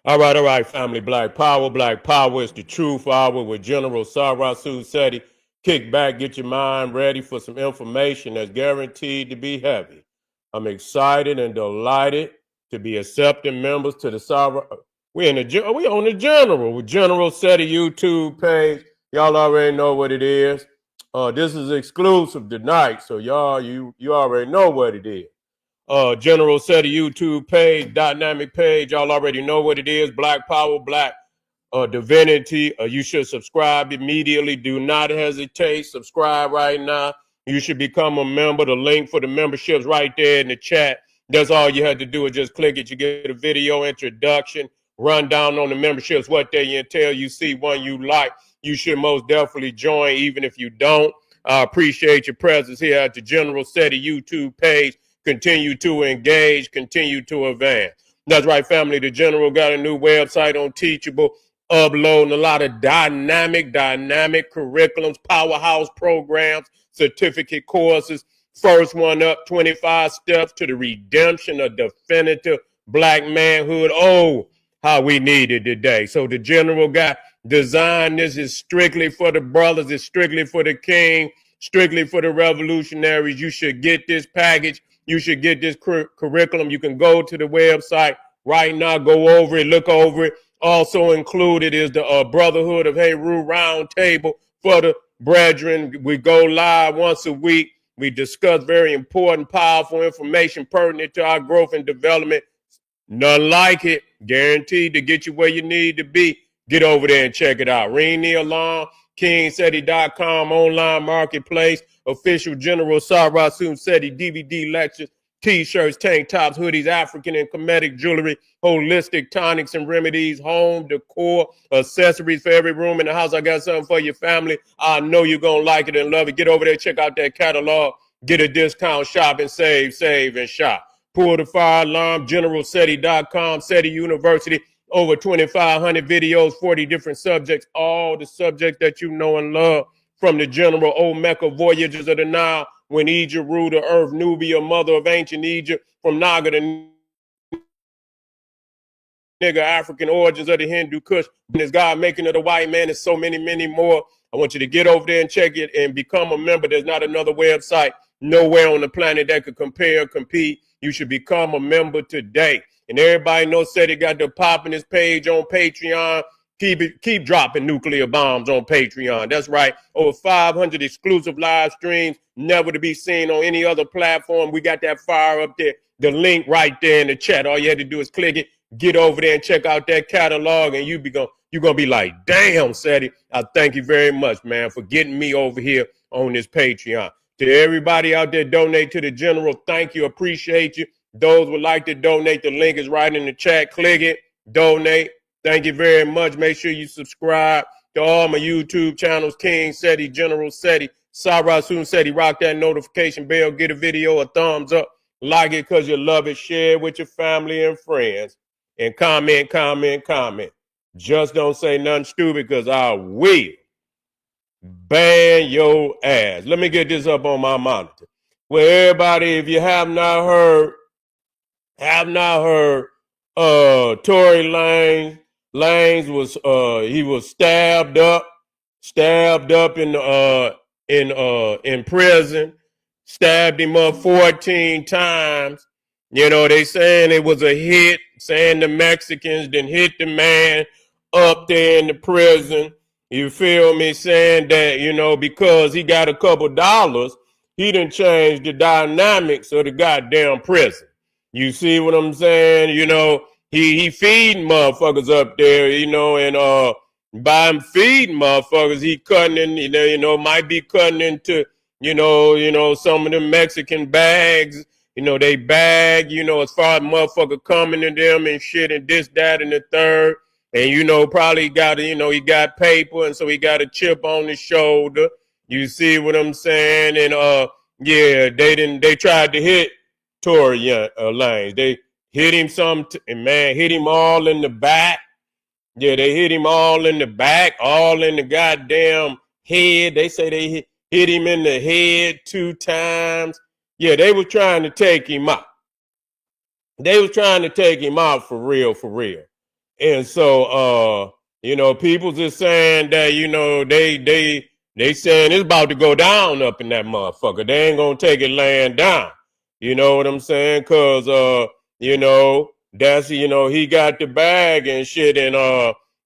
All right, family. Black Power. Black Power is the truth hour with General Sara, Seti. Kick back, get your mind ready for some information that's guaranteed to be heavy. I'm excited and delighted to be accepting members to the Sara. We on the General with General Seti YouTube page. Y'all already know what it is. This is exclusive tonight, so y'all you already know what it is. General Seti YouTube page, dynamic page. Y'all already know what it is. Black Power, Black Divinity. You should subscribe immediately. Do not hesitate. Subscribe right now. You should become a member. The link for the memberships right there in the chat. That's all you had to do is just click it. You get a video introduction, run down on the memberships, what they entail. You see one you like, you should most definitely join, even if you don't. I appreciate your presence here at the General Seti YouTube page. Continue to engage, continue to advance. That's right, family. The General got a new website on Teachable, uploading a lot of dynamic curriculums, powerhouse programs, certificate courses. First one up, 25 steps to the redemption of definitive black manhood. Oh, how we need it today. So the General got designed. This is strictly for the brothers. It's strictly for the king, strictly for the revolutionaries. You should get this package. You should get this curriculum. You can go to the website right now, go over it, look over it. Also included is the Brotherhood of Heru Roundtable for the brethren. We go live once a week. We discuss very important, powerful information pertinent to our growth and development. None like it. Guaranteed to get you where you need to be. Get over there and check it out. Ring the alarm. KingSeti.com online marketplace. Official General Sara Seti DVD lectures, t-shirts, tank tops, hoodies, African and Kemetic jewelry, holistic tonics and remedies, home decor, accessories for every room in the house. I got something for your family. I know you're going to like it and love it. Get over there, check out that catalog, get a discount, shop and save, and shop. Pull the fire alarm, GeneralSeti.com, Seti University, over 2,500 videos, 40 different subjects, all the subjects that you know and love. From the General Old Mecca voyages of the Nile, when Egypt ruled the earth, Nubia, mother of ancient Egypt, from Naga to nigga, African origins of the Hindu Kush, is God making of the white man, and so many more. I want you to get over there and check it and become a member. There's not another website nowhere on the planet that could compare or compete. You should become a member today. And everybody knows Seti got the popping his page on Patreon. Keep dropping nuclear bombs on Patreon. That's right. Over 500 exclusive live streams, never to be seen on any other platform. We got that fire up there. The link right there in the chat. All you had to do is click it. Get over there and check out that catalog, and you're gonna be like, damn, Seti, I thank you very much, man, for getting me over here on this Patreon. To everybody out there, donate to the General. Thank you, appreciate you. Those would like to donate, the link is right in the chat. Click it, donate. Thank you very much. Make sure you subscribe to all my YouTube channels, King Seti, General Seti, Sara Seti. Rock that notification bell, get a video a thumbs up, like it because you love it, share it with your family and friends, and comment. Just don't say nothing stupid because I will ban your ass. Let me get this up on my monitor. Well, everybody, if you have not heard, Tory Lanez was he was stabbed up in prison, stabbed him up 14 times. You know, they saying it was a hit, saying the Mexicans didn't hit the man up there in the prison. You feel me? Saying that, you know, because he got a couple dollars, he done changed the dynamics of the goddamn prison. You see what I'm saying? You know, he feeding motherfuckers up there, you know, and by him feeding motherfuckers, he cutting in, might be cutting into, some of the Mexican bags, they bag, as far as motherfucker coming to them and shit and this, that, and the third. And, probably got, he got paper, and so he got a chip on his shoulder. You see what I'm saying? And, yeah, they tried to hit Tory Lanez. They hit him hit him all in the back. Yeah, they hit him all in the back, all in the goddamn head. They say they hit him in the head 2 times. Yeah, they were trying to take him out. They was trying to take him out for real. And so, people just saying that, they saying it's about to go down up in that motherfucker. They ain't gonna take it laying down. You know what I'm saying? Cause, that's, he got the bag and shit. And,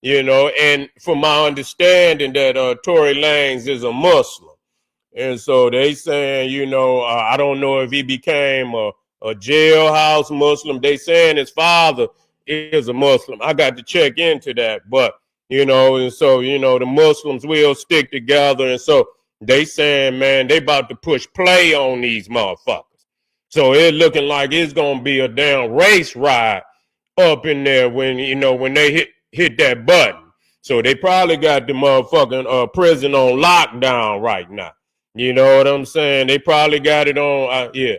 and from my understanding that, Tory Lanez is a Muslim. And so they saying, I don't know if he became a jailhouse Muslim. They saying his father is a Muslim. I got to check into that. But, and so, the Muslims will stick together. And so they saying, man, they about to push play on these motherfuckers. So it looking like it's going to be a damn race ride up in there when they hit that button. So they probably got the motherfucking prison on lockdown right now. You know what I'm saying? They probably got it on. Yeah,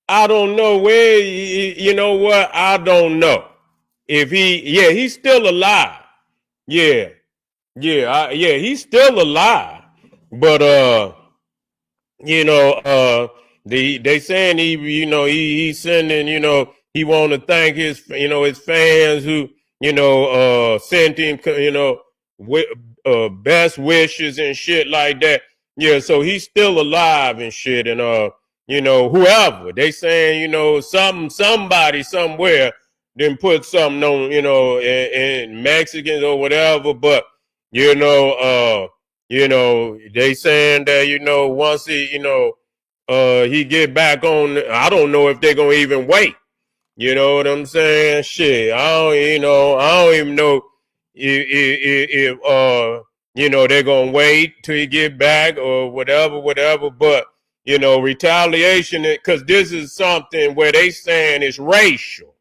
I don't know where. You know what? I don't know if he. Yeah, he's still alive. Yeah, yeah, he's still alive. But they saying he's sending, he want to thank his fans who, sent him, best wishes and shit like that. Yeah, so he's still alive and shit. And whoever they saying, somebody somewhere then put something on, in Mexicans or whatever. But you know uh they saying that, once he get back on, I don't know if they're gonna even wait. You know what I'm saying? Shit, I don't even know if they're gonna wait till he get back or whatever. But retaliation, because this is something where they saying it's racial.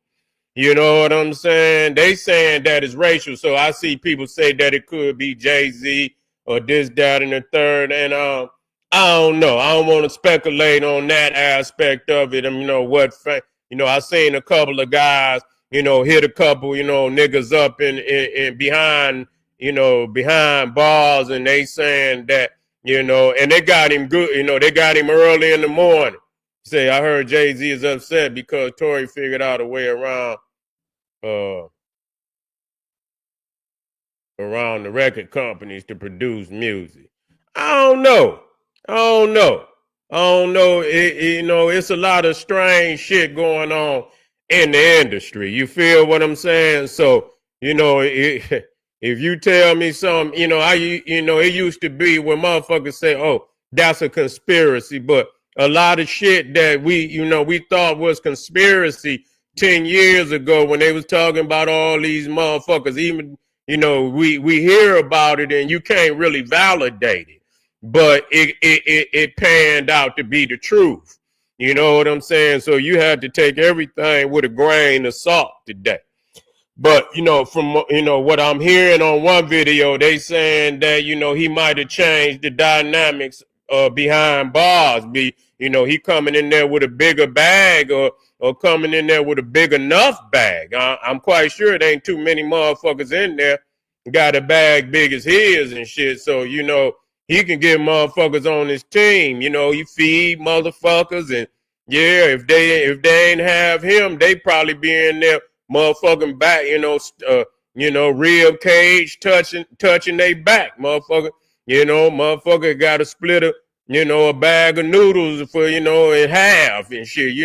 You know what I'm saying? They saying that it's racial. So I see people say that it could be Jay-Z or this, that, and the third. And I don't know. I don't want to speculate on that aspect of it. I seen a couple of guys, hit a couple, niggas up in behind, behind bars, and they saying that, and they got him good, they got him early in the morning. Say, I heard Jay-Z is upset because Tory figured out a way uh, around the record companies to produce music. I don't know. I don't know. I don't know. It's a lot of strange shit going on in the industry. You feel what I'm saying? So, if you tell me something, it used to be when motherfuckers say, oh, that's a conspiracy. But a lot of shit that we thought was conspiracy 10 years ago when they was talking about all these motherfuckers, even we hear about it and you can't really validate it, but it panned out to be the truth. You know what I'm saying? So you had to take everything with a grain of salt today. But from what I'm hearing on one video, they saying that he might have changed the dynamics behind bars. He coming in there with a bigger bag or coming in there with a big enough bag. I'm quite sure there ain't too many motherfuckers in there got a bag big as his and shit. So he can get motherfuckers on his team. He feed motherfuckers, and yeah, if they ain't have him, they probably be in there motherfucking back, rib cage touching they back, motherfucker. Motherfucker got to split a bag of noodles for, in half and shit,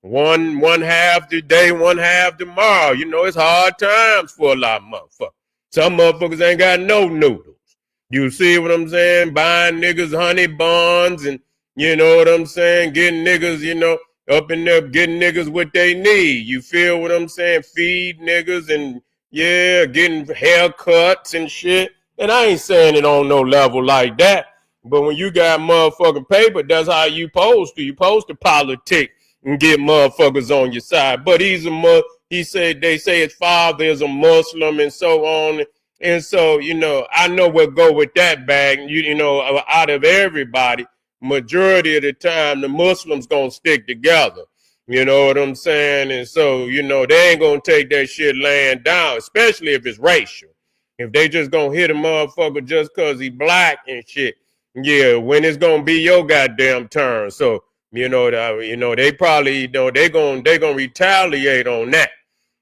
one half today, one half tomorrow. It's hard times for a lot of motherfuckers. Some motherfuckers ain't got no noodles. You see what I'm saying? Buying niggas honey buns and you know what I'm saying? Getting niggas, up in there getting niggas what they need. You feel what I'm saying? Feed niggas and yeah, getting haircuts and shit. And I ain't saying it on no level like that. But when you got motherfucking paper, that's how you supposed to. You supposed to politic and get motherfuckers on your side. But he said they say his father is a Muslim and so on. And so, I know what go with that bag. Out of everybody, majority of the time, the Muslims gonna stick together. You know what I'm saying? And so, they ain't gonna take that shit laying down, especially if it's racial. If they just gonna hit a motherfucker just cause he black and shit, yeah, when it's gonna be your goddamn turn. So They probably, they gonna retaliate on that.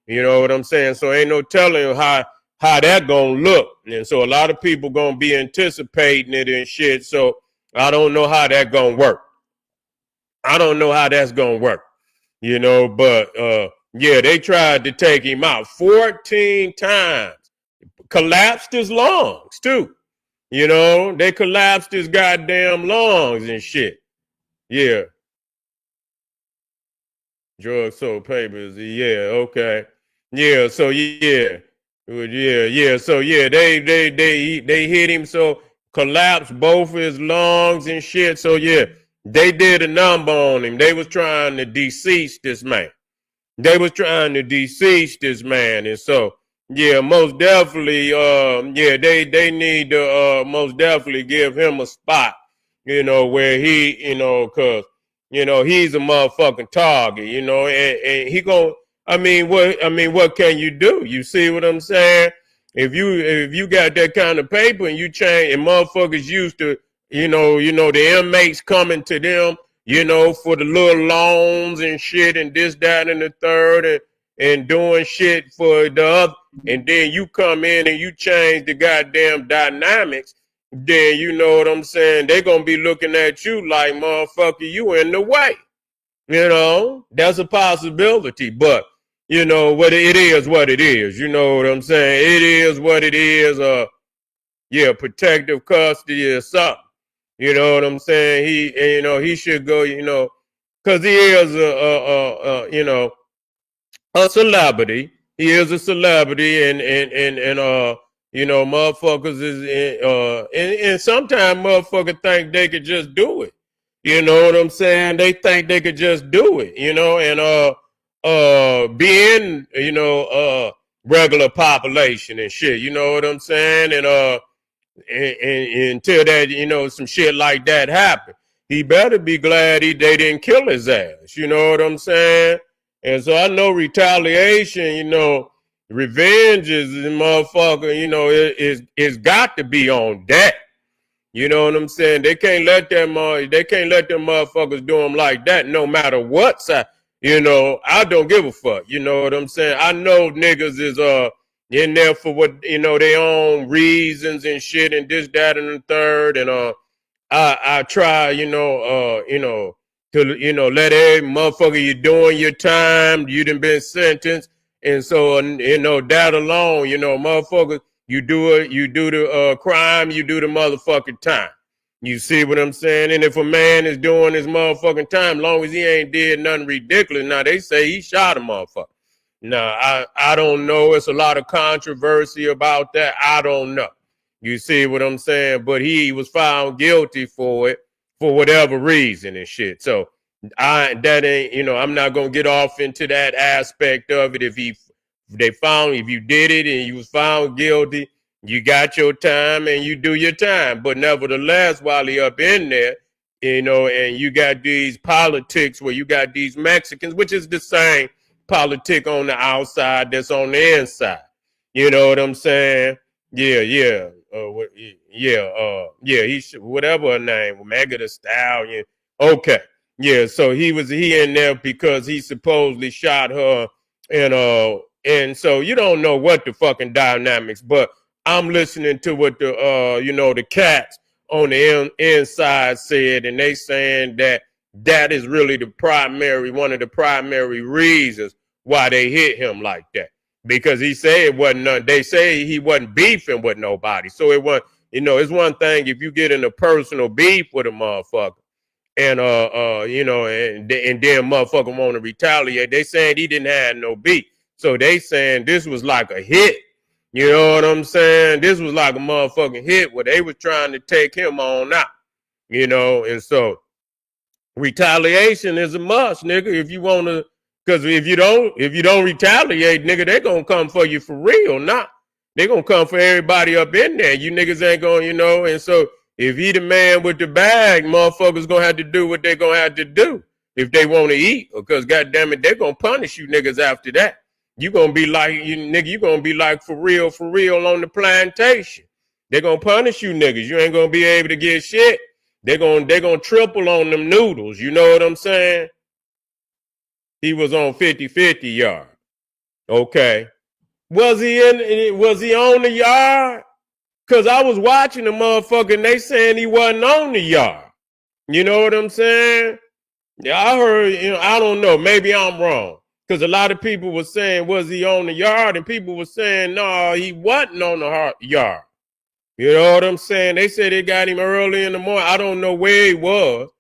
You know what I'm saying? So ain't no telling how that gonna look. And so a lot of people gonna be anticipating it and shit. So I don't know how that gonna work. I don't know how that's gonna work. But yeah, they tried to take him out 14 times. Collapsed his lungs too. They collapsed his goddamn lungs and shit. Yeah. Drug sold papers. Yeah, okay. Yeah, so yeah. Yeah. So yeah, they hit him, so collapsed both his lungs and shit. So yeah, they did a number on him. They was trying to decease this man. They was trying to decease this man. And so yeah, most definitely, yeah, they need to most definitely give him a spot, where he, cause he's a motherfucking target, and he gon' what can you do? You see what I'm saying? If you got that kind of paper and you change, and motherfuckers used to, the inmates coming to them, for the little loans and shit and this, that, and the third, and doing shit for the other, and then you come in and you change the goddamn dynamics, then you know what I'm saying? They gonna be looking at you like, motherfucker, you in the way. That's a possibility, but what it is, what it is. You know what I'm saying? It is what it is. Yeah, protective custody or something. You know what I'm saying? He should go. Because he is a celebrity. He is a celebrity, and motherfuckers and sometimes motherfuckers think they could just do it. You know what I'm saying? They think they could just do it, and being, regular population and shit. You know what I'm saying? And until that, some shit like that happen, he better be glad they didn't kill his ass. You know what I'm saying? And so I know retaliation, revenge is motherfucker, it's got to be on that. You know what I'm saying? They can't let them motherfuckers do them like that, no matter what side. I don't give a fuck. You know what I'm saying? I know niggas is in there for what, their own reasons and shit and this, that, and the third. And I try, to, let every motherfucker, you doing your time, you done been sentenced. And so, that alone, motherfuckers, you do it, you do the crime, you do the motherfucking time. You see what I'm saying? And if a man is doing his motherfucking time, long as he ain't did nothing ridiculous, now they say he shot a motherfucker. Now, I don't know. It's a lot of controversy about that. I don't know. You see what I'm saying? But he was found guilty for it for whatever reason and shit. So that ain't, I'm not gonna get off into that aspect of it. If you did it and you was found guilty, you got your time and you do your time. But nevertheless, while he up in there, and you got these politics where you got these Mexicans, which is the same politic on the outside that's on the inside. You know what I'm saying? Yeah. Yeah. He should, whatever her name, Mega the Stallion. Okay. Yeah. So he in there because he supposedly shot her, and so you don't know what the fucking dynamics, but I'm listening to what the cats on the inside said, and they saying that is really one of the primary reasons why they hit him like that. Because he said it wasn't none. They say he wasn't beefing with nobody. So it wasn't, it's one thing if you get in a personal beef with a motherfucker and and then motherfucker want to retaliate. They saying he didn't have no beef. So they saying this was like a hit. You know what I'm saying? This was like a motherfucking hit where they was trying to take him on out. And so retaliation is a must, nigga. If you want to, because if you don't retaliate, nigga, they gonna come for you for real. Not they gonna come for everybody up in there. You niggas ain't gonna, And so if he the man with the bag, motherfuckers gonna have to do what they gonna have to do if they want to eat. Because goddamn it, they gonna punish you niggas after that. You gonna be like nigga. You gonna be like for real on the plantation. They gonna punish you niggas. You ain't gonna be able to get shit. They gonna triple on them noodles. You know what I'm saying? He was on 50-50 yard. Okay. Was he on the yard? Cause I was watching the motherfucker and they saying he wasn't on the yard. You know what I'm saying? Yeah, I heard, I don't know. Maybe I'm wrong. Because a lot of people were saying, was he on the yard? And people were saying, no, he wasn't on the yard. You know what I'm saying? They said they got him early in the morning. I don't know where he was,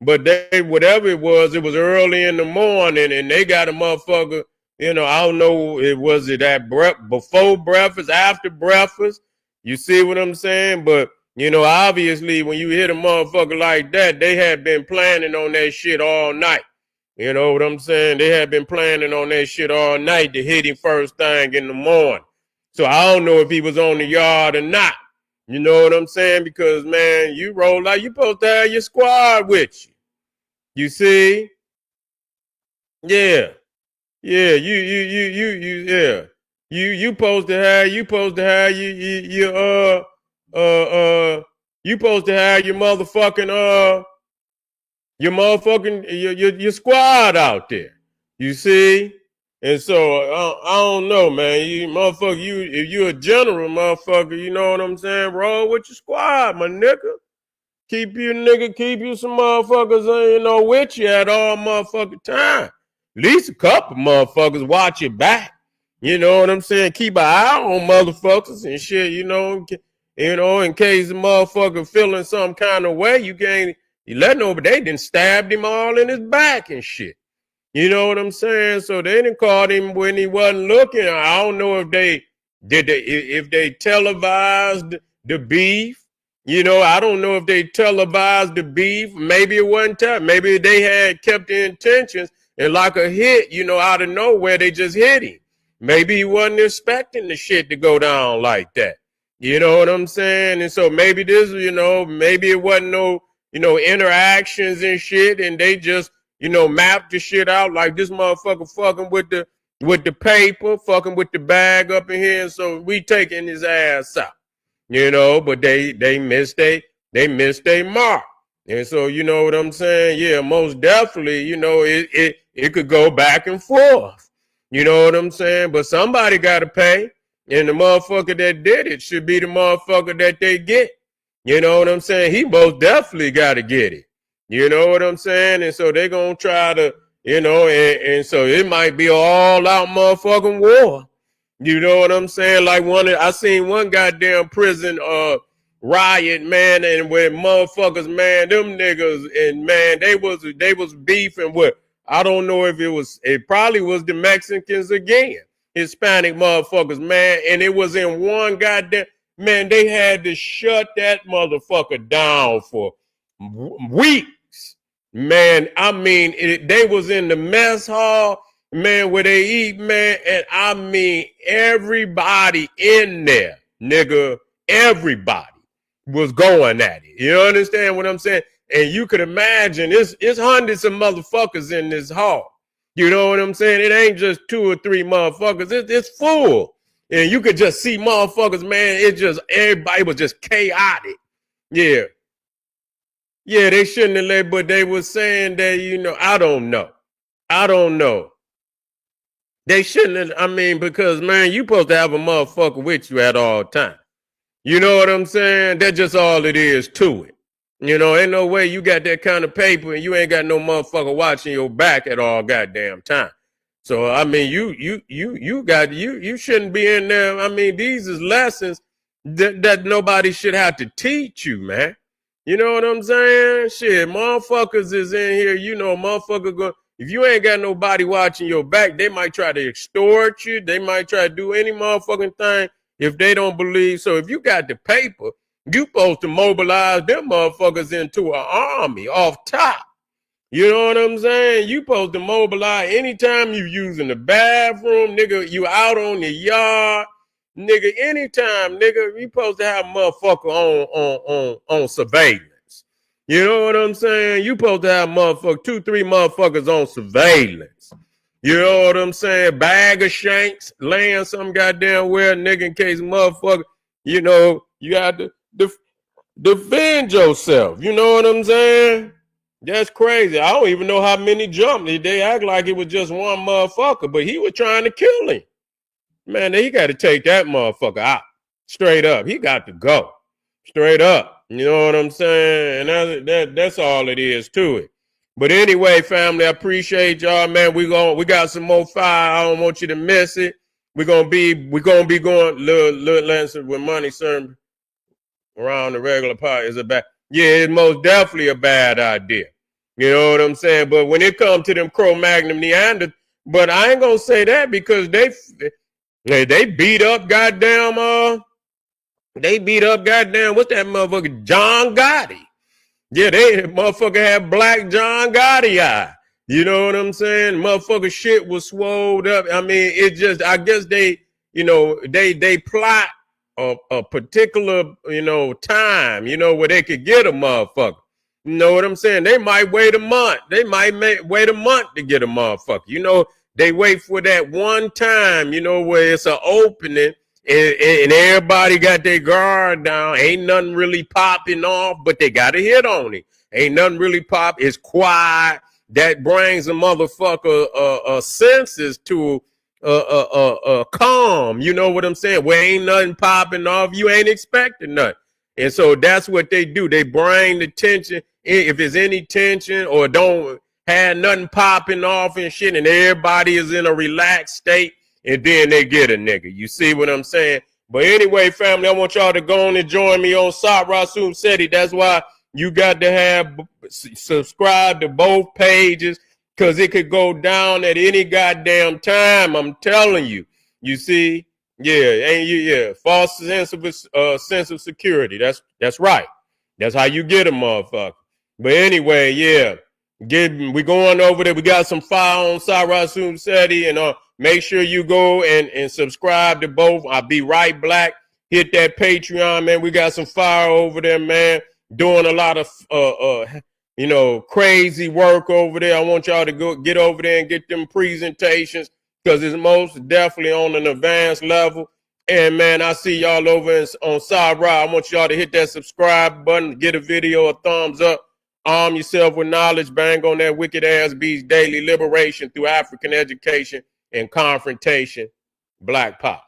but whatever it was early in the morning, and they got a motherfucker. I don't know. Was it before breakfast, after breakfast? You see what I'm saying? But obviously, when you hit a motherfucker like that, they had been planning on that shit all night. You know what I'm saying? They had been planning on that shit all night to hit him first thing in the morning. So I don't know if he was on the yard or not. You know what I'm saying? Because, man, you roll out, you supposed to have your squad with you. You see? Yeah. Yeah, yeah. You supposed to have you supposed to have your squad out there. You see? And so I don't know, man. You motherfucker, if you a general motherfucker, you know what I'm saying? Roll with your squad, my nigga. Keep you some motherfuckers, with you at all motherfucking time. At least a couple motherfuckers watch your back. You know what I'm saying? Keep an eye on motherfuckers and shit, in case the motherfucker feeling some kind of way, you let know, but they done stabbed him all in his back and shit. You know what I'm saying? So they didn't call him when he wasn't looking. I don't know if they televised the beef. I don't know if they televised the beef. Maybe it wasn't maybe they had kept the intentions and like a hit, out of nowhere, they just hit him. Maybe he wasn't expecting the shit to go down like that. You know what I'm saying? And so maybe maybe it wasn't no, interactions and shit, and they just map the shit out like this motherfucker fucking with the paper, fucking with the bag up in here, and so we taking his ass out. But they missed they mark. And so you know what I'm saying? Yeah, most definitely, it could go back and forth. You know what I'm saying? But somebody gotta pay. And the motherfucker that did it should be the motherfucker that they get. You know what I'm saying? He most definitely gotta get it. You know what I'm saying? And so they're going to try to, and so it might be all out motherfucking war. You know what I'm saying? Like I seen one goddamn prison riot, man, and when motherfuckers, man, them niggas, and man, they was beefing with, I don't know if it probably was the Mexicans again, Hispanic motherfuckers, man, and it was in one goddamn, man, they had to shut that motherfucker down for weeks. Man, I mean, they was in the mess hall, man, where they eat, man, and I mean, everybody in there, nigga, everybody was going at it. You understand what I'm saying? And you could imagine, it's hundreds of motherfuckers in this hall. You know what I'm saying? It ain't just 2 or 3 motherfuckers. It's full. And you could just see motherfuckers, man, everybody was just chaotic. Yeah. Yeah, they shouldn't have let, but they were saying that, I don't know. They shouldn't have, because, man, you supposed to have a motherfucker with you at all times. You know what I'm saying? That's just all it is to it. Ain't no way you got that kind of paper and you ain't got no motherfucker watching your back at all goddamn time. So, you shouldn't be in there. These is lessons that nobody should have to teach you, man. You know what I'm saying? Shit, motherfuckers is in here, motherfucker go. If you ain't got nobody watching your back, they might try to extort you. They might try to do any motherfucking thing if they don't believe. So if you got the paper, you supposed to mobilize them motherfuckers into an army off top. You know what I'm saying? You supposed to mobilize anytime you using the bathroom, nigga, you out on the yard. Nigga, anytime, nigga, you supposed to have a motherfucker on surveillance. You know what I'm saying? You supposed to have 2, 3 motherfuckers on surveillance. You know what I'm saying? Bag of shanks, laying some goddamn where, nigga, in case motherfucker, you got the Defend yourself. You know what I'm saying? That's crazy. I don't even know how many jumped. They act like it was just one motherfucker, but he was trying to kill him. Man, he got to take that motherfucker out. Straight up. He got to go. Straight up. You know what I'm saying? And that's all it is to it. But anyway, family, I appreciate y'all, man. We got some more fire. I don't want you to miss it. We're gonna be going little Lancer with money sermon around the regular part is a bad. Yeah, it's most definitely a bad idea. You know what I'm saying? But when it comes to them Cro-Magnon Neanderthals, but I ain't gonna say that because they beat up goddamn what's that motherfucker John Gotti. Yeah, they motherfucker had black John Gotti eye. You know what I'm saying? Motherfucker shit was swolled up. I mean, it just I guess they plot a particular, time, where they could get a motherfucker. You know what I'm saying? They might wait a month. They might wait a month to get a motherfucker. They wait for that one time, where it's an opening and everybody got their guard down. Ain't nothing really popping off, but they got a hit on it. Ain't nothing really pop. It's quiet. That brings a motherfucker senses to calm. You know what I'm saying? Where ain't nothing popping off. You ain't expecting nothing. And so that's what they do. They bring the tension. If there's any tension or don't have nothing popping off and shit, and everybody is in a relaxed state, and then they get a nigga. You see what I'm saying? But anyway, family, I want y'all to go on and join me on Sara Seti. That's why you got to have subscribe to both pages, because it could go down at any goddamn time. I'm telling you. You see? Yeah, false sense of security. That's right. That's how you get a motherfucker. But anyway, yeah. We going over there. We got some fire on Sara Seti, and make sure you go and subscribe to both. I'll be right black. Hit that Patreon, man. We got some fire over there, man. Doing a lot of crazy work over there. I want y'all to go get over there and get them presentations, because it's most definitely on an advanced level. And man, I see y'all over on Sara. I want y'all to hit that subscribe button, get a video a thumbs up. Arm yourself with knowledge. Bang on that wicked ass beast daily liberation through African education and confrontation. Black Pop.